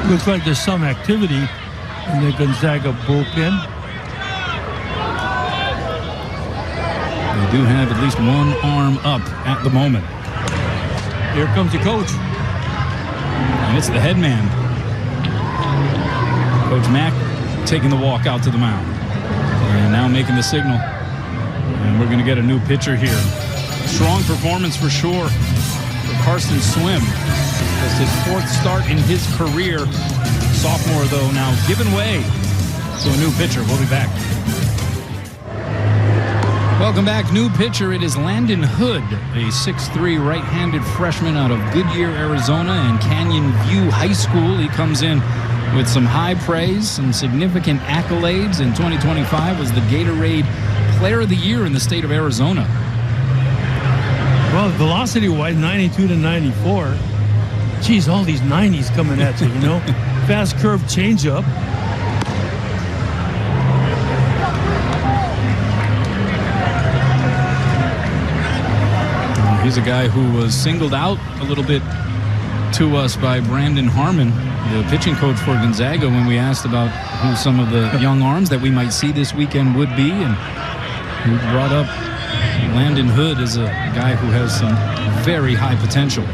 Looks like there's some activity in the Gonzaga bullpen. They do have at least one arm up at the moment. Here comes the coach. And it's the head man. Coach Mack taking the walk out to the mound. And now making the signal. And we're going to get a new pitcher here. Strong performance for sure for Carson Swim. Just his 4th start in his career. Sophomore, though, now giving way to a new pitcher. We'll be back. Welcome back. New pitcher. It is Landon Hood, a 6'3" right-handed freshman out of Goodyear, Arizona, and Canyon View High School. He comes in with some high praise, some significant accolades. In 2025 was the Gatorade Player of the Year in the state of Arizona. Well, velocity-wise, 92 to 94. Geez, all these 90s coming at you, you know? Fast curve changeup. He's a guy who was singled out a little bit to us by Brandon Harmon, the pitching coach for Gonzaga, when we asked about who some of the young arms that we might see this weekend would be. And he brought up Landon Hood as a guy who has some very high potential.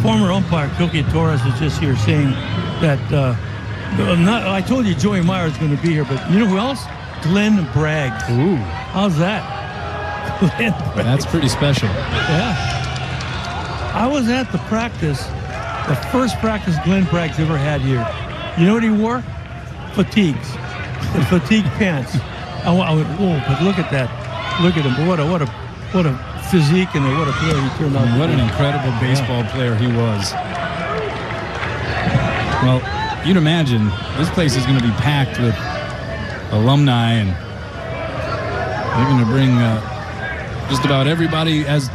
Former umpire Cokie Torres is just here saying that I told you Joey Meyer is going to be here, but you know who else? Glenn Bragg. Ooh. How's that? Glenn Bragg. That's pretty special. Yeah. I was at the practice, the first practice Glenn Bragg's ever had here. You know what he wore? Fatigues. The fatigue pants. I went, whoa, but look at that. Look at him. What a physique and what a player he turned out. What an incredible baseball player he was. Well, you'd imagine this place is going to be packed with alumni, and they're going to bring just about everybody as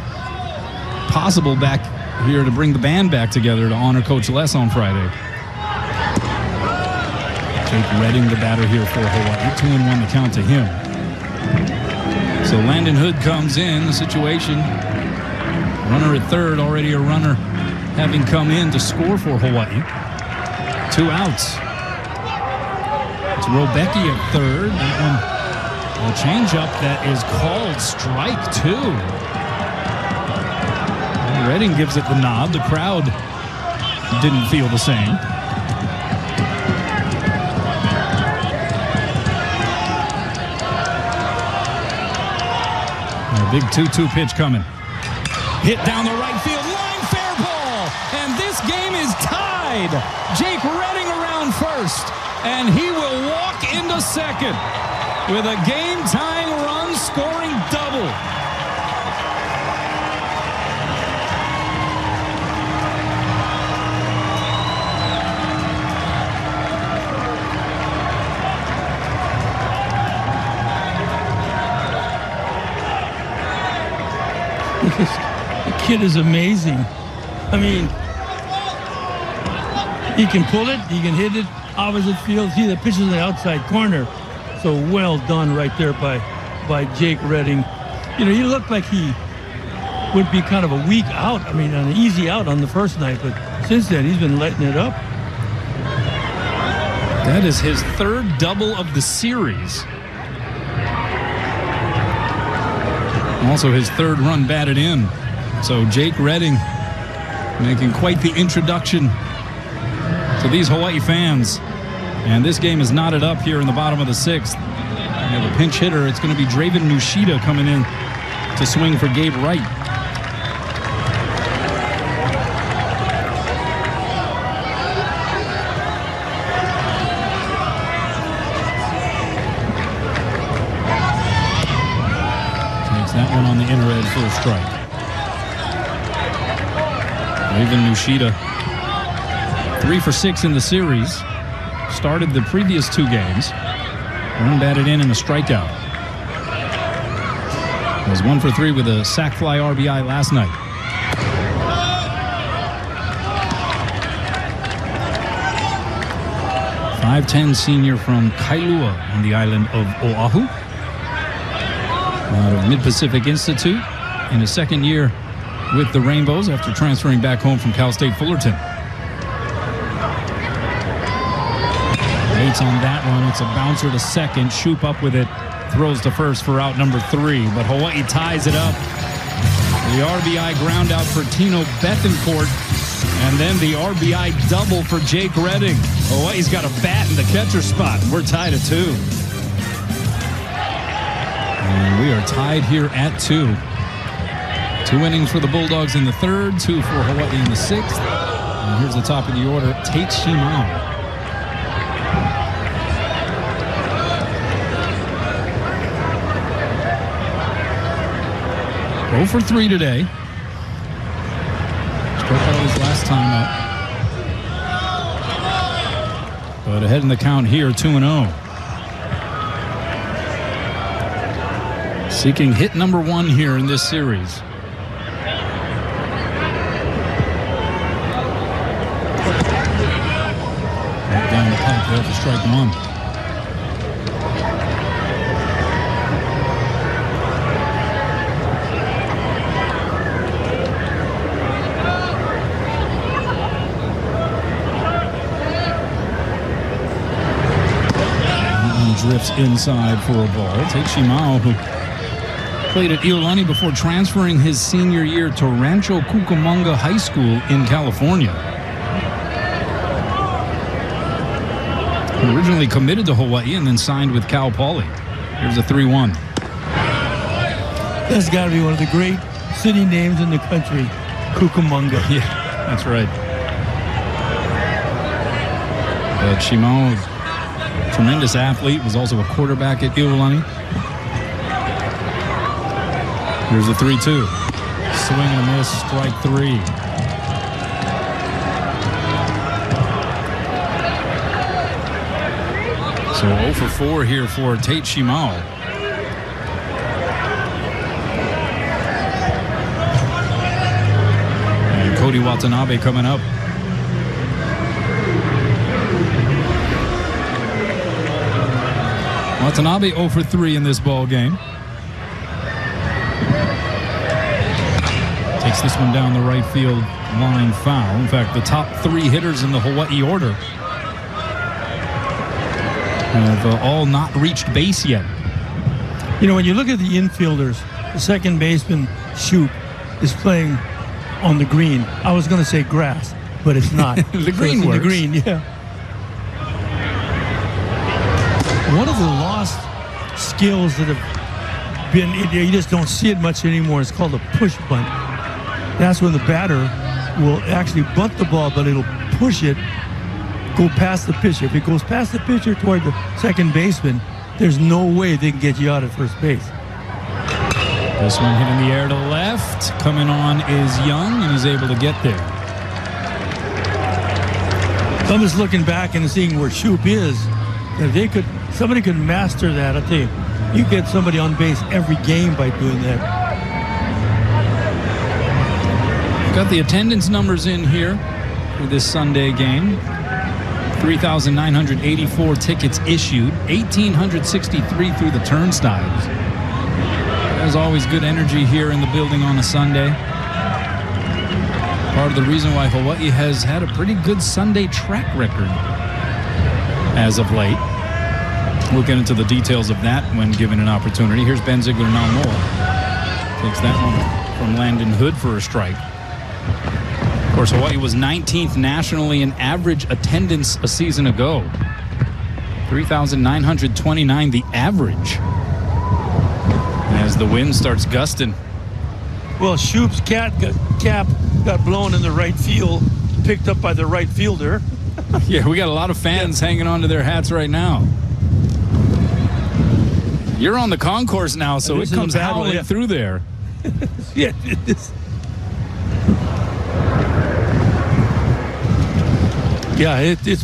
possible back here to bring the band back together to honor Coach Les on Friday. Jake Redding, the batter here for Hawaii. 2-1 the count to him. So Landon Hood comes in the situation. Runner at third, already a runner having come in to score for Hawaii. 2 outs. It's Robecki at third. That one, a changeup that is called strike 2. And Redding gives it the nod. The crowd didn't feel the same. Big 2-2 pitch coming. Hit down the right field line, fair ball, and this game is tied. Jake Redding around first, and he will walk into second with a game-tying run, scoring double. The kid is amazing. I mean, he can pull it, he can hit it opposite field. See, the pitch is in the outside corner. So well done right there by Jake Redding. You know, he looked like he would be kind of a weak out. I mean, an easy out on the first night, but since then he's been letting it up. That is his third double of the series. Also his third run batted in. So Jake Redding making quite the introduction to these Hawaii fans. And this game is knotted up here in the bottom of the 6th. We have a pinch hitter. It's going to be Draven Nushida coming in to swing for Gabe Wright. That one on the inner edge for a strike. Draven Nushida, 3 for 6 in the series. Started the previous 2 games. One batted in and a strikeout. Was 1 for 3 with a sac fly RBI last night. .510 senior from Kailua on the island of Oahu. Out of Mid-Pacific Institute in his second year with the Rainbows after transferring back home from Cal State Fullerton. points on that one. It's a bouncer to second. Shoop up with it. Throws to first for out number 3. But Hawaii ties it up. The RBI ground out for Tino Bethencourt. And then the RBI double for Jake Redding. Hawaii's got a bat in the catcher spot. We're tied at 2. And we are tied here at 2. 2 innings for the Bulldogs in the 3rd, 2 for Hawaii in the 6th. And here's the top of the order, Tate Shimao. Oh for 3 today. Struck out his last time up. But ahead in the count here, 2-0. Seeking hit number 1 here in this series. Right down the pipe there for strike 1. Drifts inside for a ball. Tate Shimao, who played at Iolani before transferring his senior year to Rancho Cucamonga High School in California. Originally committed to Hawaii and then signed with Cal Poly. Here's a 3-1. That's got to be one of the great city names in the country, Cucamonga. Yeah, that's right. But Shimao, tremendous athlete, was also a quarterback at Iolani. Here's the 3-2. Swing and a miss, strike 3. So 0 for 4 here for Tate Shimao. And Cody Watanabe coming up. Watanabe 0 for 3 in this ball game. Takes this one down the right field line foul. In fact, the top 3 hitters in the Hawaii order have all not reached base yet. You know, when you look at the infielders, the second baseman, Shoop, is playing on the green. I was going to say grass, but it's not. The green works. works. The green, yeah. One of the lost skills that have been, you just don't see it much anymore. It's called a push bunt. That's when the batter will actually bunt the ball, but it'll push it, go past the pitcher. If it goes past the pitcher toward the second baseman, there's no way they can get you out at first base. This one hit in the air to left. Coming on is Young, and he's able to get there. So I'm just looking back and seeing where Shoop is. If somebody could master that, I'll tell you, you get somebody on base every game by doing that. Got the attendance numbers in here for this Sunday game. 3,984 tickets issued, 1,863 through the turnstiles. There's always good energy here in the building on a Sunday. Part of the reason why Hawaii has had a pretty good Sunday track record as of late. We'll get into the details of that when given an opportunity. Here's Ben Ziegler now more. Takes that one from Landon Hood for a strike. Of course, Hawaii was 19th nationally in average attendance a season ago. 3,929 the average. As the wind starts gusting. Well, Shoop's cap got blown in the right field, picked up by the right fielder. Yeah, we got a lot of fans hanging on to their hats right now. You're on the concourse now, so it comes howling through there. Yeah, it is. Yeah, it's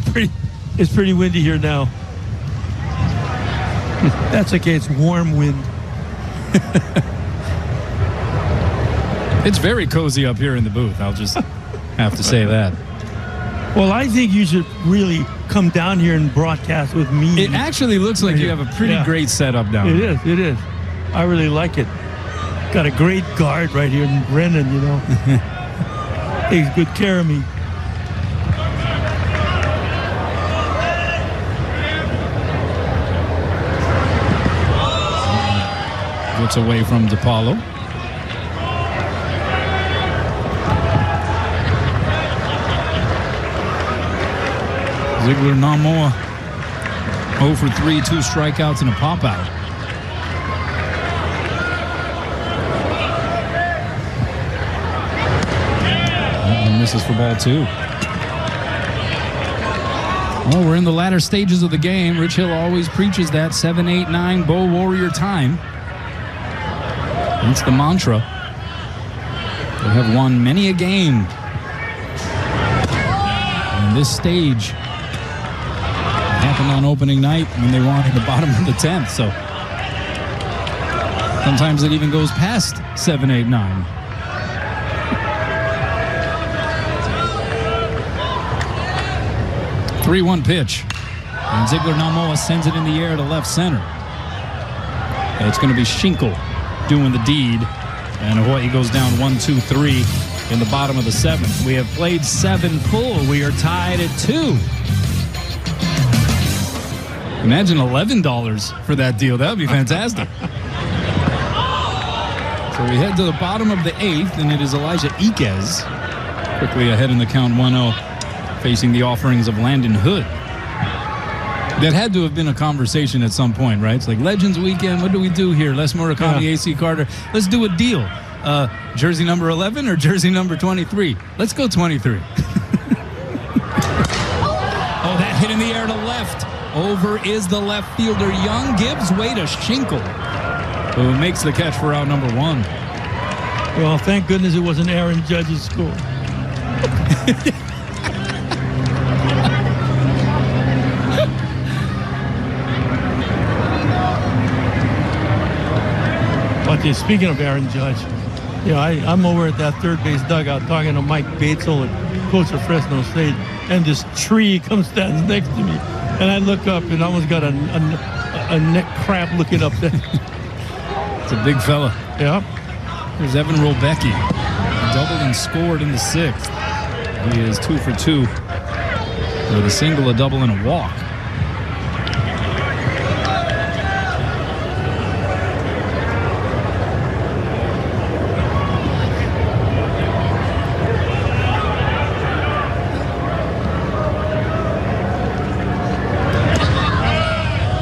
pretty windy here now. That's okay. It's warm wind. It's very cozy up here in the booth. I'll just have to say that. Well, I think you should really come down here and broadcast with me. It actually looks like you have a pretty great setup down here. It is. I really like it. Got a great guard right here in Brennan, you know. Takes good care of me. Gets away from DePaulo. Ziegler Namoa 0 for 3, 2 strikeouts and a pop out. And misses for ball 2. Well, we're in the latter stages of the game. Rich Hill always preaches that 7, 8, 9 Bow Warrior time. That's the mantra. They have won many a game in this stage. It happened on opening night when they were at the bottom of the 10th. So sometimes it even goes past 7, 8, 9. Three-one pitch. And Ziegler Namoa sends it in the air to left center. And it's going to be Schinkel doing the deed. And Hawaii goes down 1-2-3 in the bottom of the 7th. We have played 7 full. We are tied at 2. Imagine $11 for that deal. That would be fantastic. So we head to the bottom of the 8th, and it is Elijah Iquez quickly ahead in the count 1-0, facing the offerings of Landon Hood. That had to have been a conversation at some point, right? It's like Legends Weekend. What do we do here? Les Murakami, AC Carter. Let's do a deal. Jersey number 11 or jersey number 23? Let's go 23. Oh, that hit in the air to left. Over is the left fielder. Young gives way to Schinkel, who makes the catch for out number 1. Well, thank goodness it wasn't Aaron Judge's score. But speaking of Aaron Judge, I'm over at that third base dugout talking to Mike Batesel, coach of Fresno State, and this tree comes stands next to me. And I look up and almost got a neck cramp looking up there. It's a big fella. Yeah. There's Evan Robecki. Doubled and scored in the 6th. He is 2 for 2 with a single, a double, and a walk.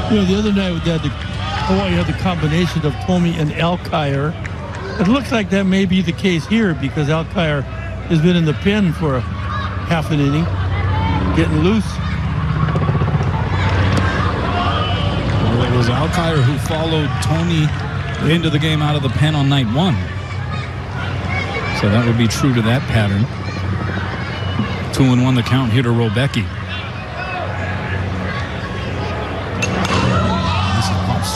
The other night Hawaii had the combination of Tommy and Alkire. It looks like that may be the case here because Alkire has been in the pen for half an inning, getting loose. Well, it was Alkire who followed Tommy into the game out of the pen on night 1. So that would be true to that pattern. 2-1 the count here to Robecki.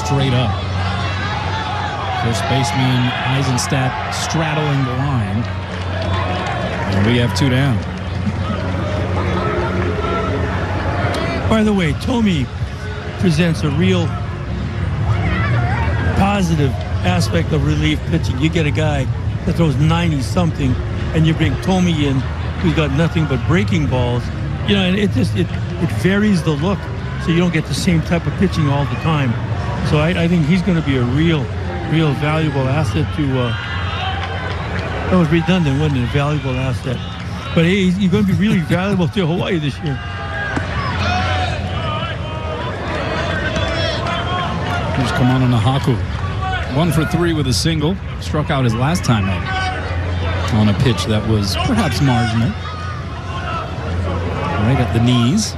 Straight up. First baseman Eisenstadt straddling the line. And we have 2 down. By the way, Tommy presents a real positive aspect of relief pitching. You get a guy that throws 90-something, and you bring Tommy in, who's got nothing but breaking balls. And it varies the look, so you don't get the same type of pitching all the time. So I think he's going to be a real valuable asset to. That was redundant, wasn't it? A valuable asset. But hey, he's going to be really valuable to Hawaii this year. Here's Kamana Nahaku. 1 for 3 with a single. Struck out his last time out on a pitch that was perhaps marginal. Right at the knees.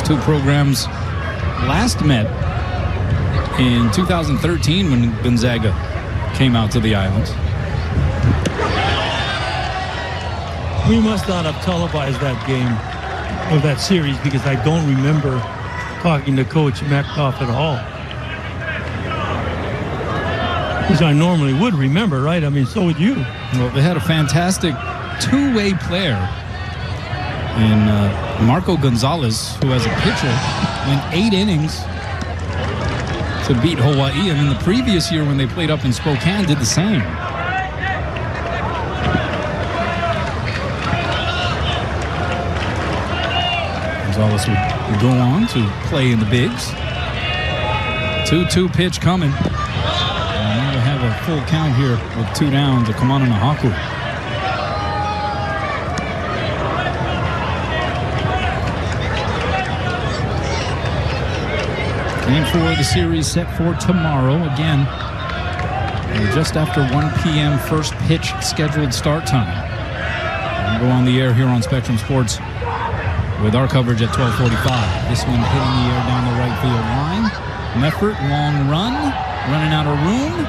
2 programs last met in 2013 when Gonzaga came out to the islands. We must not have televised that game or that series because I don't remember talking to Coach Metcalf at all. Which I normally would remember, right? I mean, so would you. Well, they had a fantastic 2-way player in Marco Gonzalez, who as a pitcher went 8 innings to beat Hawaii, and in the previous year when they played up in Spokane did the same. Gonzalez would go on to play in the bigs. 2-2 pitch coming. And now we have a full count here with 2 down to Kamana Nahaku. Game 4 of the series set for tomorrow. Again, just after 1 p.m. first pitch scheduled start time. We'll go on the air here on Spectrum Sports with our coverage at 12:45. This one hitting the air down the right field line. Meffert, long run, running out of room.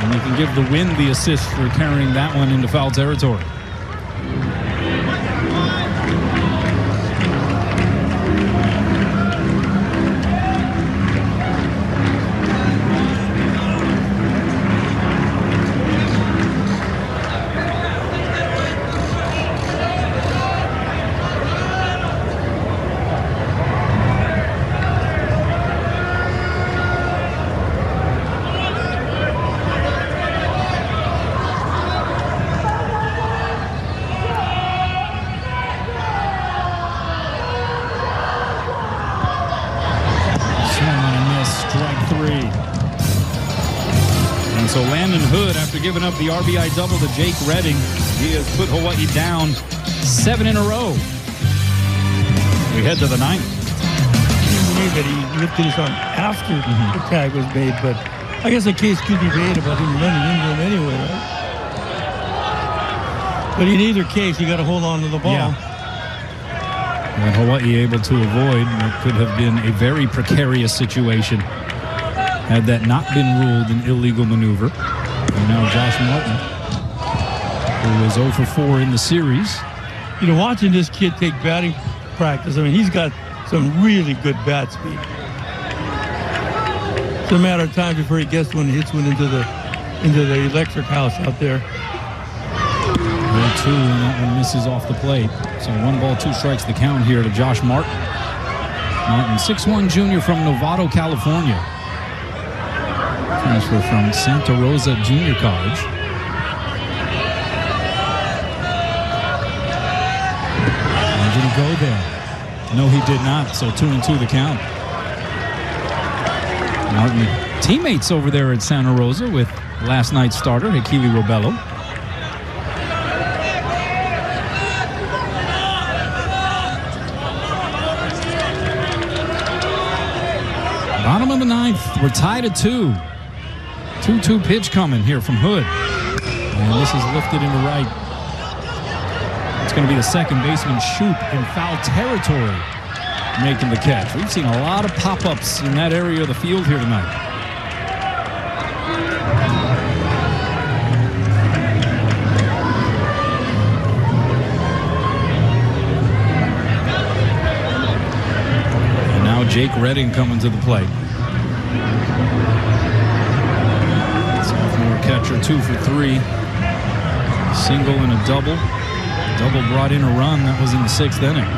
And you can give the wind the assist for carrying that one into foul territory. So Landon Hood, after giving up the RBI double to Jake Redding, he has put Hawaii down 7 in a row. We head to the 9th. I believe that he lifted his arm after the tag was made, but I guess the case could be made about him running into him anyway, right? But in either case, you got to hold on to the ball. Yeah. And Hawaii able to avoid what could have been a very precarious situation had that not been ruled an illegal maneuver. And now Josh Martin, who was 0 for 4 in the series. You know, watching this kid take batting practice, I mean, he's got some really good bat speed. It's a matter of time before he gets one and hits one into the electric house out there. 0-2, and that one misses off the plate. So 1 ball, 2 strikes the count here to Josh Martin. Martin, 6'1" junior from Novato, California. Transfer from Santa Rosa Junior College. And did he go there? No, he did not. So 2-2 the count. Martin, teammates over there at Santa Rosa with last night's starter, Hakili Robello. Bottom of the 9th, we're tied at 2. 2-2 pitch coming here from Hood. And this is lifted into right. It's going to be the second baseman, Shoop, in foul territory, making the catch. We've seen a lot of pop-ups in that area of the field here tonight. And now Jake Redding coming to the plate. Catcher 2 for 3. Single and a double. Double brought in a run. That was in the 6th inning.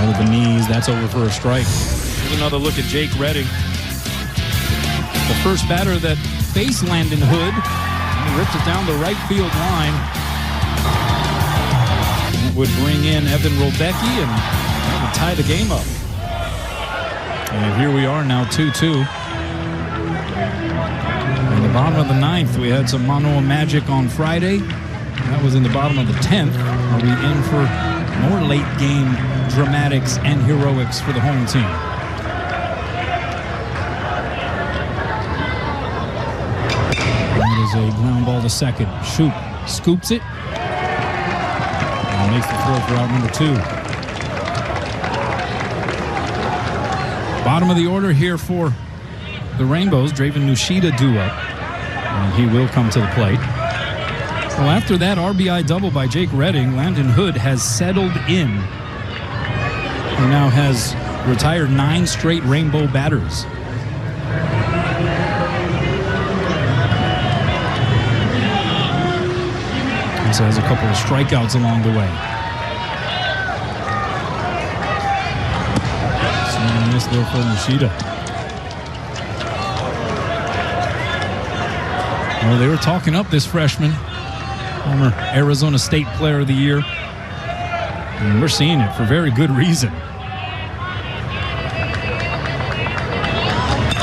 Over the knees. That's over for a strike. Here's another look at Jake Redding. The first batter that faced Landon Hood. He ripped it down the right field line. It would bring in Evan Robecki and that would tie the game up. And here we are now, 2-2. In the bottom of the 9th, we had some Manoa magic on Friday. That was in the bottom of the 10th. Are we in for more late game dramatics and heroics for the home team? That is a ground ball to second. Shoop scoops it. And makes the throw for out number 2. Bottom of the order here for the Rainbows. Draven Nushida due up. And he will come to the plate. Well, after that RBI double by Jake Redding, Landon Hood has settled in. He now has retired 9 straight Rainbow batters. Also has a couple of strikeouts along the way. Swing and miss there for Nishida. Well, they were talking up this freshman, former Arizona State Player of the Year. And we're seeing it for very good reason.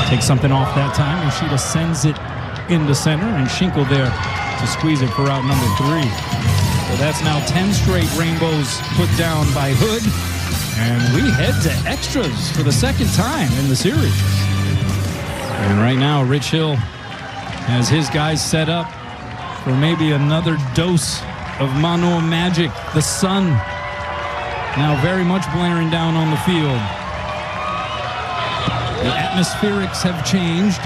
Takes something off that time. Yoshida sends it into center, and Schinkel there to squeeze it for out number 3. So that's now 10 straight rainbows put down by Hood. And we head to extras for the second time in the series. And right now, Rich Hill has his guys set up for maybe another dose of Manoa magic. The sun now very much blaring down on the field. The atmospherics have changed.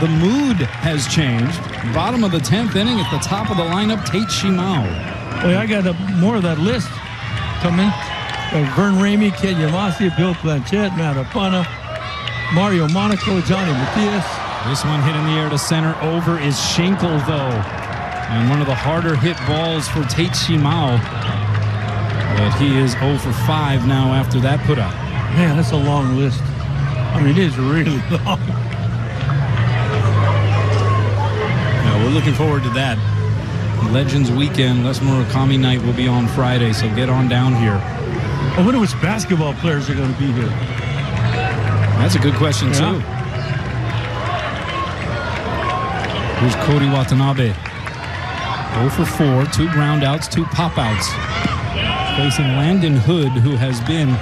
The mood has changed. Bottom of the 10th inning at the top of the lineup, Tate Shimao. Well, I got more of that list coming. Vern Ramey, Ken Yamasi, Bill Blanchett, Matt Apana, Mario Monaco, Johnny Matias. This one hit in the air to center. Over is Schinkel, though. And one of the harder hit balls for Tate Shimao. But he is 0 for 5 now after that put out. Man, that's a long list. I mean, it is really long. Yeah, we're looking forward to that. Legends Weekend, Les Murakami Night will be on Friday, so get on down here. I wonder which basketball players are going to be here. That's a good question, too. Here's Cody Watanabe. 0 for 4, 2 ground outs, 2 pop outs. Facing Landon Hood, who has been,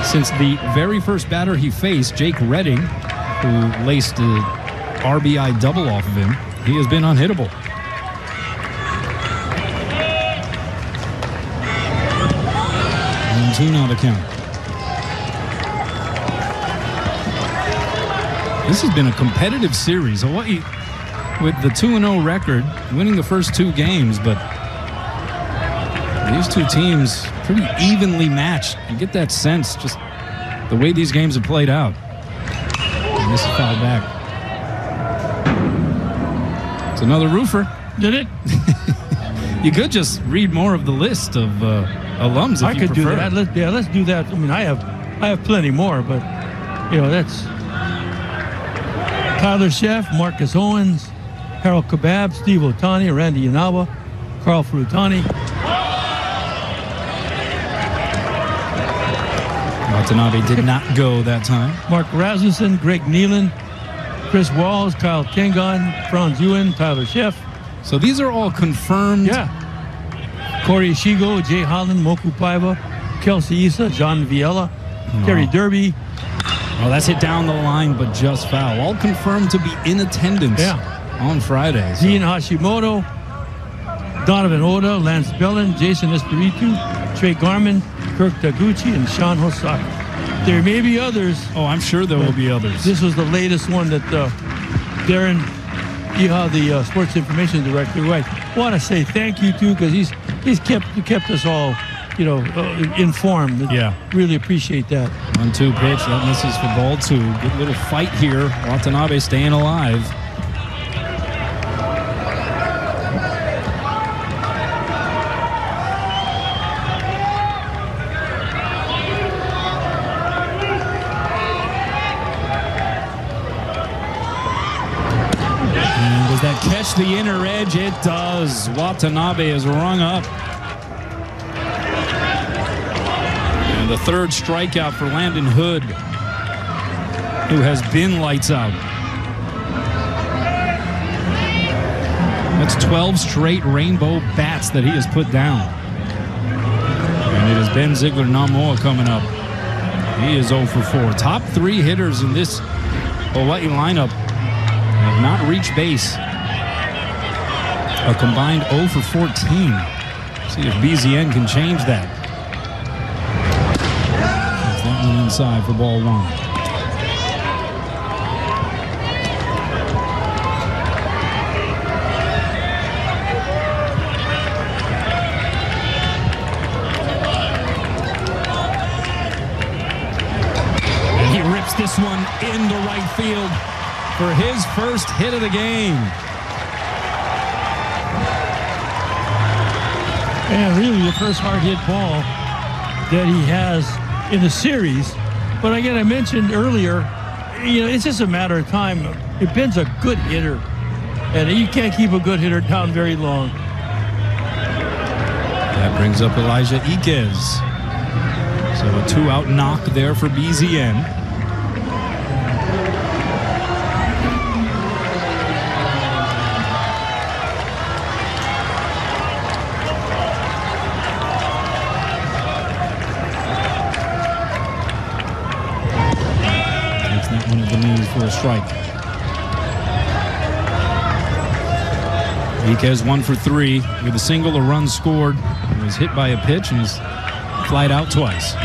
since the very first batter he faced, Jake Redding, who laced the RBI double off of him, he has been unhittable. 1-2 now the count. This has been a competitive series. Hawaii, with the 2-0 record, winning the first 2 games, but these two teams pretty evenly matched. You get that sense, just the way these games have played out. And this is fouled back. It's another roofer. Did it? You could just read more of the list of alums if I you could prefer. do that. Let's do that. I mean, I have plenty more, but that's Tyler Sheff, Marcus Owens, Harold Kabab, Steve Otani, Randy Yanawa, Carl Frutani. Watanabe did not go that time. Mark Rasmussen, Greg Nealon, Chris Walls, Kyle Tengon, Franz Ewan, Tyler Sheff. So these are all confirmed. Yeah. Corey Ishigo, Jay Holland, Moku Paiva, Kelsey Issa, John Viella, Terry Derby. Oh, that's hit down the line, but just foul. All confirmed to be in attendance on Friday. So. Dean Hashimoto, Donovan Oda, Lance Bellin, Jason Espiritu, Trey Garman, Kirk Taguchi, and Sean Hosaka. There may be others. Oh, I'm sure there will be others. This was the latest one that Darren Iha, the sports information director, who I want to say thank you to, because he's kept us all, informed. Yeah. Really appreciate that. 1-2 pitch. That misses for ball 2. Good little fight here. Watanabe staying alive. Does that catch the inner edge? It does. Watanabe is rung up. And the third strikeout for Landon Hood, who has been lights out. That's 12 straight rainbow bats that he has put down. And it is Ben Ziegler-Namoa coming up. He is 0 for 4. Top 3 hitters in this Hawaii lineup have not reached base. A combined 0 for 14. See if BZN can change that. That's that one inside for ball 1. And he rips this one into right field for his first hit of the game. And really the first hard hit ball that he has in the series. But again, I mentioned earlier, it's just a matter of time. If Ben's a good hitter, And you can't keep a good hitter down very long. That brings up Elijah Iquez. So a 2-out knock there for BZN. Takes that one at the knees for a strike. Iquez 1 for 3 with a single, a run scored. He was hit by a pitch and was flied out twice. Now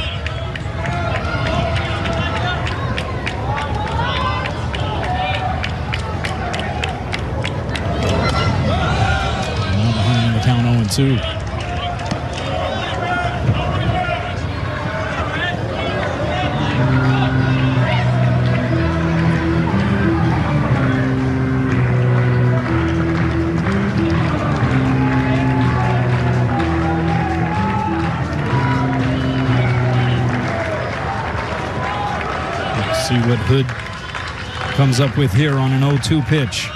behind the count 0-2. See what Hood comes up with here on an 0-2 pitch.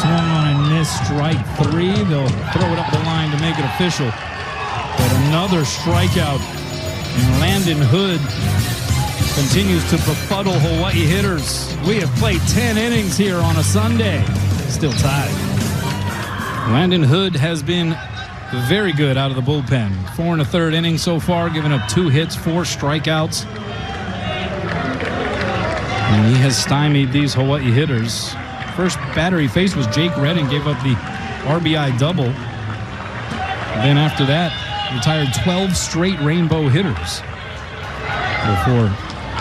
Swung on and missed, strike 3. They'll throw it up the line to make it official. But another strikeout. And Landon Hood continues to befuddle Hawaii hitters. We have played 10 innings here on a Sunday. Still tied. Landon Hood has been very good out of the bullpen. 4 1/3 innings so far, giving up 2 hits, 4 strikeouts. And he has stymied these Hawaii hitters. First batter he faced was Jake Redding, gave up the RBI double. And then after that, retired 12 straight rainbow hitters before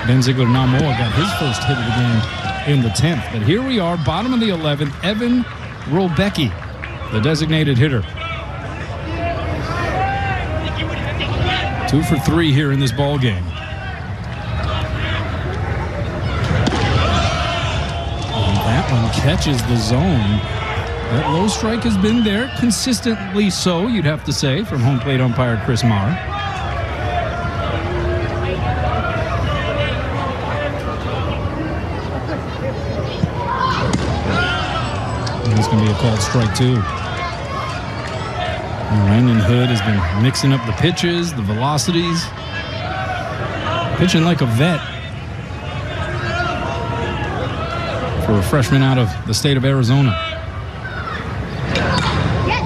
Benzigo Namoa got his first hit of the game in the 10th. But here we are, bottom of the 11th, Evan Rolbecki, the designated hitter. 2 for 3 here in this ball game. And that one catches the zone. That low strike has been there consistently so, you'd have to say, from home plate umpire Chris Marr. And it's going to be a called strike 2. Landon Hood has been mixing up the pitches, the velocities, pitching like a vet for a freshman out of the state of Arizona.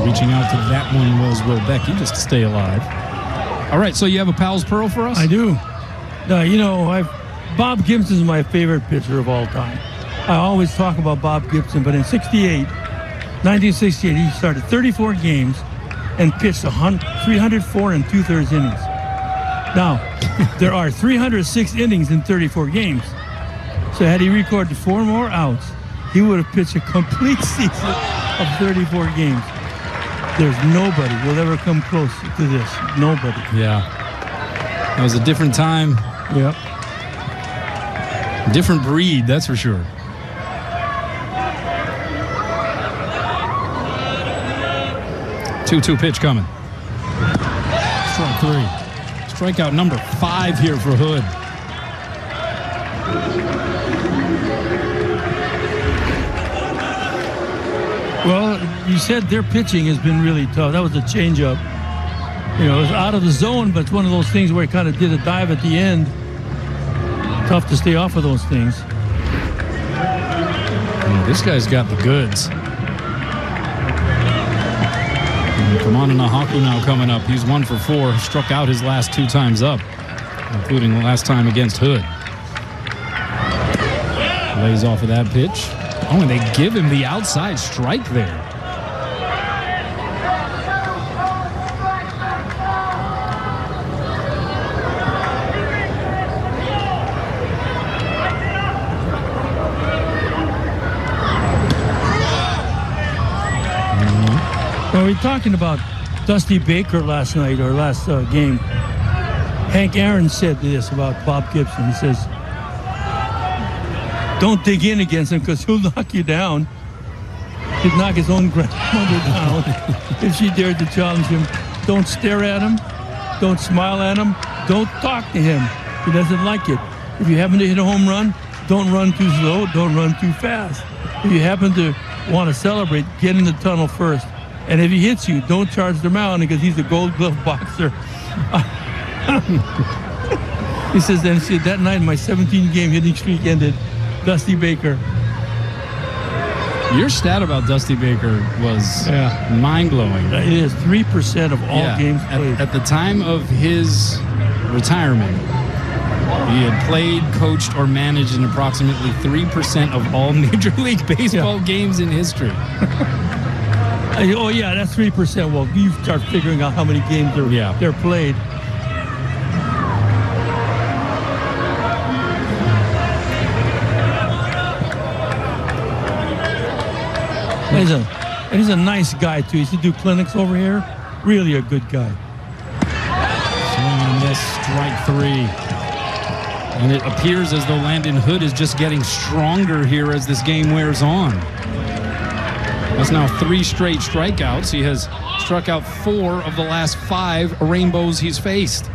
Reaching out to that one was Rolbecki just to stay alive. All right, so you have a Pals Pearl for us? I do. Bob Gibson's my favorite pitcher of all time. I always talk about Bob Gibson, but in 1968, he started 34 games and pitched 304 and 2/3 innings. Now, there are 306 innings in 34 games. So had he recorded 4 more outs, he would have pitched a complete season of 34 games. There's nobody will ever come close to this. Nobody. Yeah. That was a different time. Yep. Different breed, that's for sure. Two pitch coming. Strike 3. Strikeout number 5 here for Hood. Well, you said their pitching has been really tough. That was a changeup. It was out of the zone, but it's one of those things where he kind of did a dive at the end. Tough to stay off of those things. Yeah, this guy's got the goods. Kamana Nahaku now coming up. He's 1 for 4. Struck out his last 2 times up, including the last time against Hood. Lays off of that pitch. Oh, and they give him the outside strike there. Well, we were talking about Dusty Baker last night, or last game. Hank Aaron said this about Bob Gibson. He says, don't dig in against him because he'll knock you down. He'd knock his own grandmother down if she dared to challenge him. Don't stare at him. Don't smile at him. Don't talk to him. He doesn't like it. If you happen to hit a home run, don't run too slow, don't run too fast. If you happen to want to celebrate, get in the tunnel first. And if he hits you, don't charge the mound because he's a gold glove boxer. He says, then that night my 17-game hitting streak ended. Dusty Baker. Your stat about Dusty Baker was mind-blowing. It is 3% of all games played. At the time of his retirement, he had played, coached, or managed in approximately 3% of all Major League Baseball games in history. Oh, yeah, that's 3%. Well, you start figuring out how many games they're played. And he's a nice guy, too. He used to do clinics over here. Really a good guy. Swing and miss, strike 3. And it appears as though Landon Hood is just getting stronger here as this game wears on. That's now 3 straight strikeouts. He has struck out 4 of the last 5 rainbows he's faced.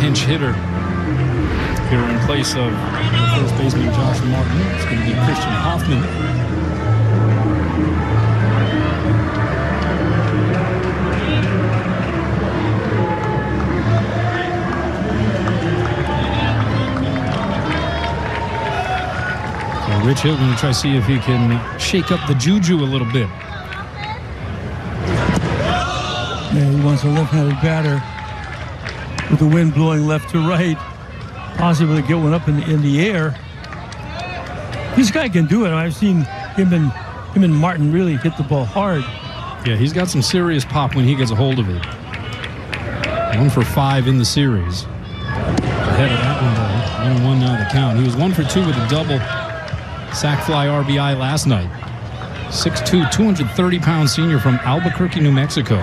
Pinch hitter here in place of the first baseman Josh Martin. It's going to be Christian Hoffman. So Rich Hill going to try to see if he can shake up the juju a little bit. Yeah, he wants a left-handed batter with the wind blowing left to right, possibly get one up in the air. This guy can do it. I've seen him and Martin really hit the ball hard. Yeah, he's got some serious pop when he gets a hold of it. 1 for 5 in the series. Ahead of that one, though. 1-1 now the count. He was 1 for 2 with a double sac fly RBI last night. 6'2", 230-pound senior from Albuquerque, New Mexico.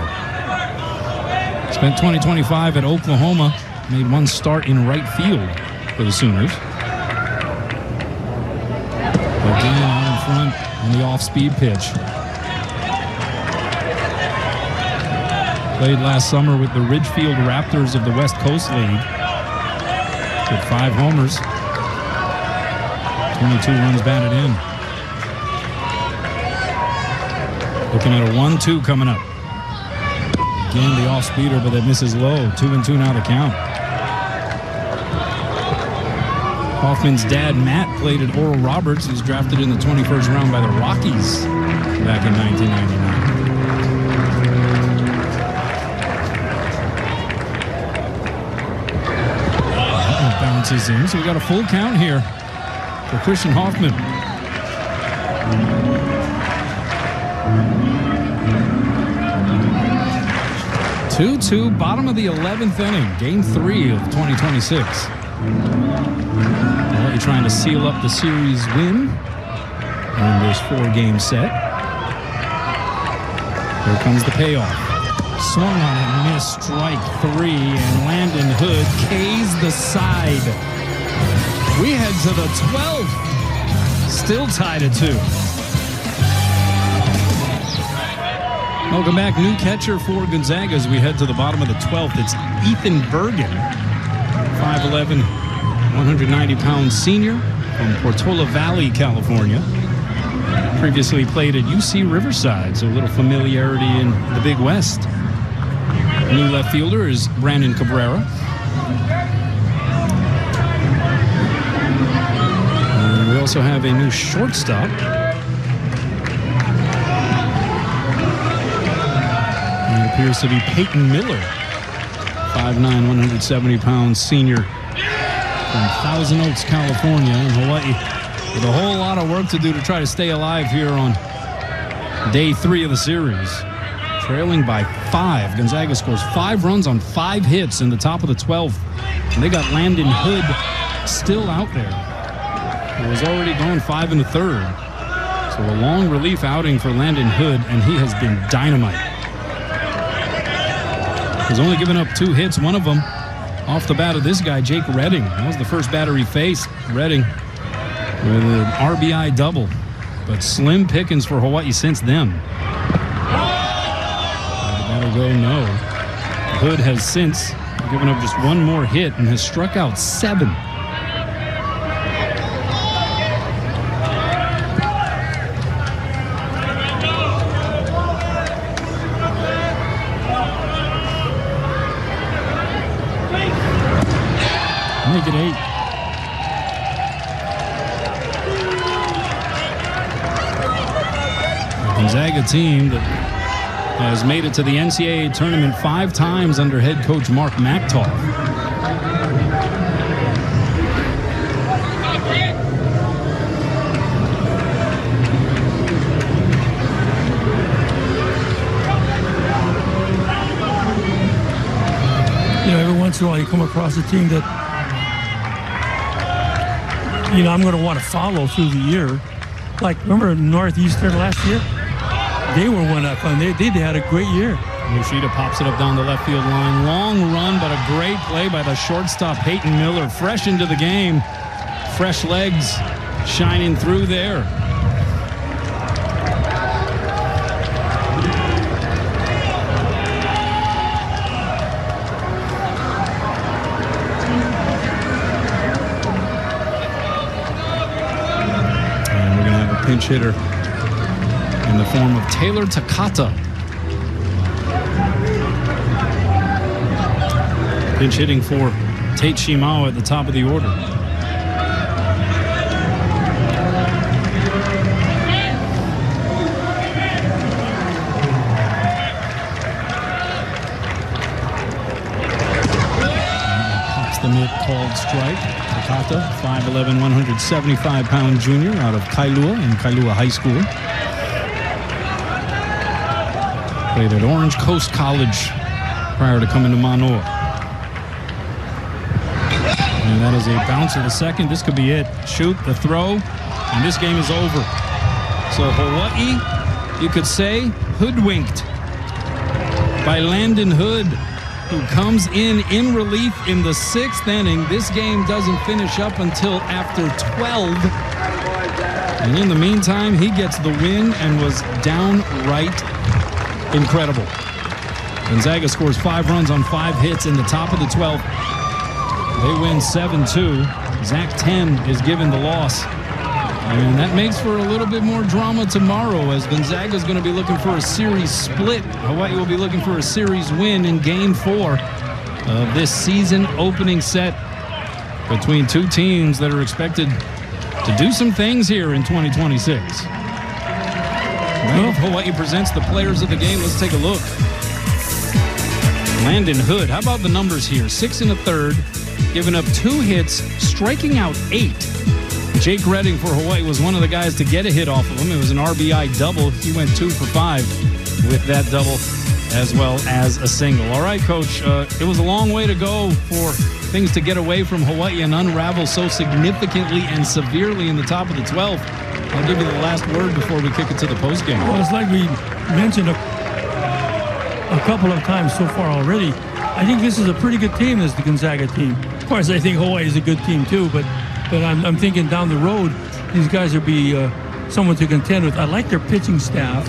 Spent 2025 at Oklahoma. Made 1 start in right field for the Sooners. Again out in front on the off-speed pitch. Played last summer with the Ridgefield Raptors of the West Coast League. With 5 homers. 22 runs batted in. Looking at a 1-2 coming up. Again, the off-speeder, but that misses low. 2-2 now to count. Hoffman's dad, Matt, played at Oral Roberts. He was drafted in the 21st round by the Rockies back in 1999. Bounces in, so we got a full count here for Christian Hoffman. 2-2, bottom of the 11th inning, game 3 of 2026. Well, you're trying to seal up the series win in this 4-game set. Here comes the payoff. Swung on and missed, strike 3, and Landon Hood K's the side. We head to the 12th, still tied at 2. Welcome back. New catcher for Gonzaga as we head to the bottom of the 12th. It's Ethan Bergen, 5'11", 190-pound senior from Portola Valley, California. Previously played at UC Riverside, so a little familiarity in the Big West. New left fielder is Brandon Cabrera. And we also have a new shortstop. Appears to be Peyton Miller, 5'9", 170-pound senior from Thousand Oaks, California, in Hawaii, with a whole lot of work to do to try to stay alive here on day 3 of the series. Trailing by 5. Gonzaga scores 5 runs on 5 hits in the top of the 12th. And they got Landon Hood still out there. He was already going 5 1/3. So a long relief outing for Landon Hood, and he has been dynamite. He's only given up 2 hits, one of them off the bat of this guy, Jake Redding. That was the first batter he faced. Redding with an RBI double, but slim pickings for Hawaii since then. The That'll go no. Hood has since given up just one more hit and has struck out 7. Make it 8. The Gonzaga team that has made it to the NCAA tournament 5 times under head coach Mark Mactoff. You know, every once in a while you come across a team that, you know, I'm going to want to follow through the year. Like, remember Northeastern last year? They were one up, and they had a great year. Yoshida pops it up down the left field line. Long run, but a great play by the shortstop, Peyton Miller. Fresh into the game. Fresh legs shining through there. And we're going to have a pinch hitter in the form of Taylor Takata. Pinch hitting for Tate Shimao at the top of the order. Pops the mitt, called strike. Takata, 5'11", 175-pound junior out of Kailua and Kailua High School. Played at Orange Coast College prior to coming to Manoa. And that is a bouncer to second. This could be it. Shoot, the throw, and this game is over. So Hawaii, you could say, hoodwinked by Landon Hood, who comes in relief in the 6th inning. This game doesn't finish up until after 12. And in the meantime, he gets the win and was downright incredible. Gonzaga scores 5 runs on 5 hits in the top of the 12th. They win 7-2. Zach 10 is given the loss. And that makes for a little bit more drama tomorrow, as Gonzaga is going to be looking for a series split. Hawaii will be looking for a series win in Game 4 of this season opening set between 2 teams that are expected to do some things here in 2026. Well, Hawaii presents the players of the game. Let's take a look. Landon Hood, how about the numbers here? 6 1/3, giving up 2 hits, striking out 8. Jake Redding for Hawaii was one of the guys to get a hit off of him. It was an RBI double. He went 2 for 5 with that double, as well as a single. All right, Coach, it was a long way to go for things to get away from Hawaii and unravel so significantly and severely in the top of the 12th. I'll give you the last word before we kick it to the postgame. Well, it's like we mentioned a couple of times so far already. I think this is a pretty good team, this is the Gonzaga team. Of course, I think Hawaii is a good team too, but I'm thinking down the road, these guys will be someone to contend with. I like their pitching staff,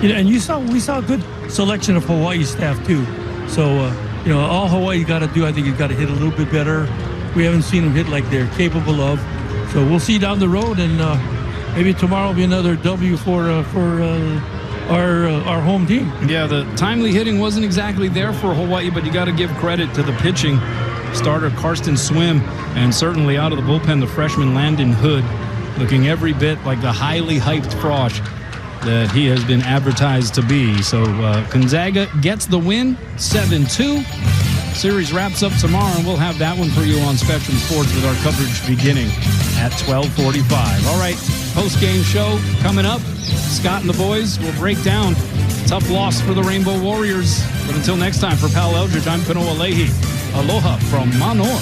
and we saw a good selection of Hawaii staff too. So all Hawaii got to do, I think, is got to hit a little bit better. We haven't seen them hit like they're capable of. So we'll see down the road, and maybe tomorrow will be another W for our home team. Yeah, the timely hitting wasn't exactly there for Hawaii, but you got to give credit to the pitching. Starter Karsten Swim, and certainly out of the bullpen, the freshman Landon Hood, looking every bit like the highly hyped Frosh that he has been advertised to be. So Gonzaga gets the win, 7-2. Series wraps up tomorrow, and we'll have that one for you on Spectrum Sports with our coverage beginning at 12:45. All right, post-game show coming up. Scott and the boys will break down tough loss for the Rainbow Warriors. But until next time, for Pal Eldridge, I'm Kanoa Leahy. Aloha from Manoa.